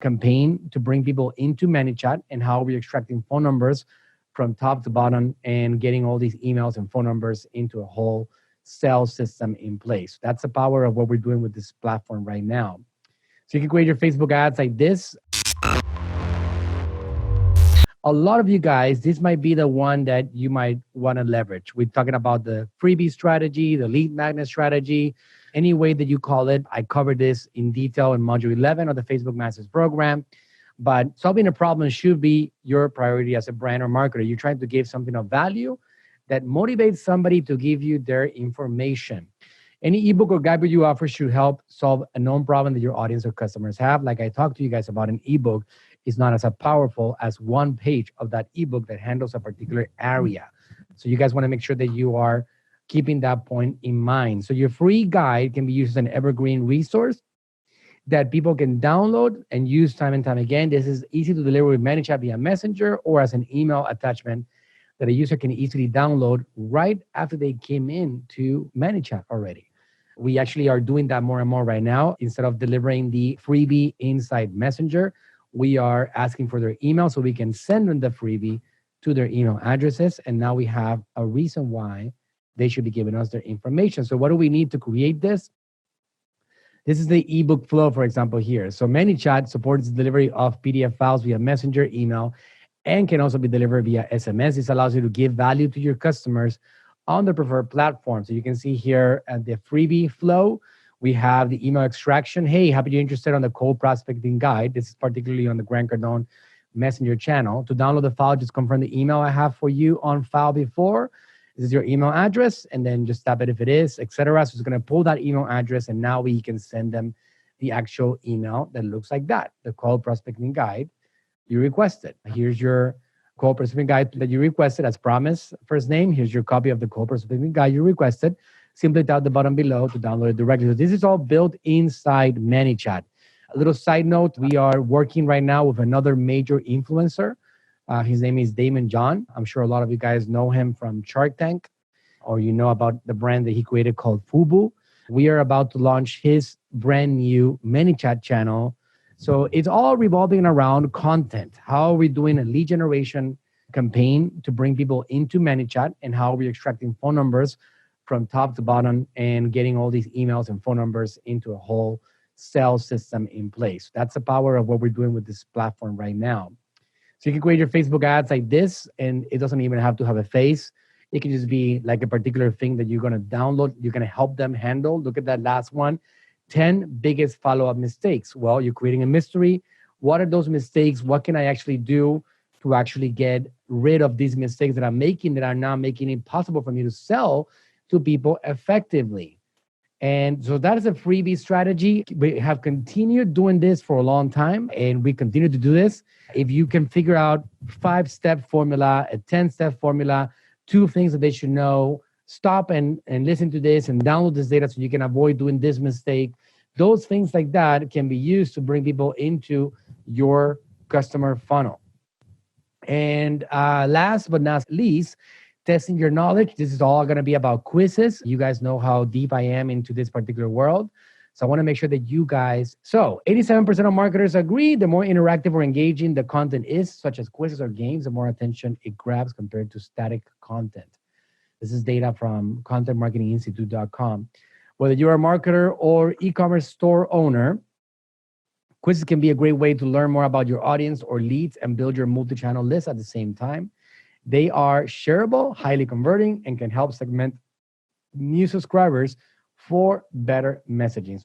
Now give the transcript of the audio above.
campaign to bring people into ManyChat and how we're extracting phone numbers from top to bottom and getting all these emails and phone numbers into a whole sales system in place. That's the power of what we're doing with this platform right now. So you can create your Facebook ads like this. A lot of you guys, this might be the one that you might want to leverage. We're talking about the freebie strategy, the lead magnet strategy, any way that you call it. I covered this in detail in module 11 of the Facebook Masters program. But solving a problem should be your priority as a brand or marketer. You're trying to give something of value that motivates somebody to give you their information. Any ebook or guidebook you offer should help solve a known problem that your audience or customers have. Like I talked to you guys about, an ebook is not as powerful as one page of that ebook that handles a particular area. So you guys want to make sure that you are keeping that point in mind. So your free guide can be used as an evergreen resource that people can download and use time and time again. This is easy to deliver with ManyChat via Messenger or as an email attachment that a user can easily download right after they came in to ManyChat already. We actually are doing that more and more right now. Instead of delivering the freebie inside Messenger, we are asking for their email so we can send them the freebie to their email addresses. And now we have a reason why they should be giving us their information. So what do we need to create this? This is the ebook flow, for example, here. So ManyChat supports the delivery of PDF files via Messenger, email, and can also be delivered via SMS. This allows you to give value to your customers on the preferred platform. So you can see here at the freebie flow, we have the email extraction. Hey, happy you're interested on the cold prospecting guide. This is particularly on the Grant Cardone Messenger channel. To download the file, just confirm the email I have for you on file before. This is your email address, and then just tap it if it is, etc. So it's going to pull that email address, and now we can send them the actual email that looks like that, the cold prospecting guide you requested. Here's your cold prospecting guide that you requested as promised. First name, here's your copy of the cold prospecting guide you requested. Simply tap the button below to download it directly. So this is all built inside ManyChat. A little side note, we are working right now with another major influencer. His name is Daymond John. I'm sure a lot of you guys know him from Shark Tank, or you know about the brand that he created called FUBU. We are about to launch his brand new ManyChat channel. So it's all revolving around content. How are we doing a lead generation campaign to bring people into ManyChat, and how are we extracting phone numbers from top to bottom and getting all these emails and phone numbers into a whole sales system in place. That's the power of what we're doing with this platform right now. So you can create your Facebook ads like this, and it doesn't even have to have a face. It can just be like a particular thing that you're going to download. You're going to help them handle. Look at that last one. 10 biggest follow-up mistakes. Well, you're creating a mystery. What are those mistakes? What can I actually do to actually get rid of these mistakes that I'm making that are now making it possible for me to sell to people effectively? And so that is a freebie strategy. We have continued doing this for a long time, and we continue to do this. If you can figure out 5-step formula, a 10-step formula, 2 things that they should know, stop and listen to this and download this data so you can avoid doing this mistake. Those things like that can be used to bring people into your customer funnel. And last but not least, testing your knowledge. This is all going to be about quizzes. You guys know how deep I am into this particular world. So I want to make sure that you guys, so 87% of marketers agree the more interactive or engaging the content is, such as quizzes or games, the more attention it grabs compared to static content. This is data from contentmarketinginstitute.com. Whether you're a marketer or e-commerce store owner, quizzes can be a great way to learn more about your audience or leads and build your multi-channel list at the same time. They are shareable, highly converting, and can help segment new subscribers for better messaging.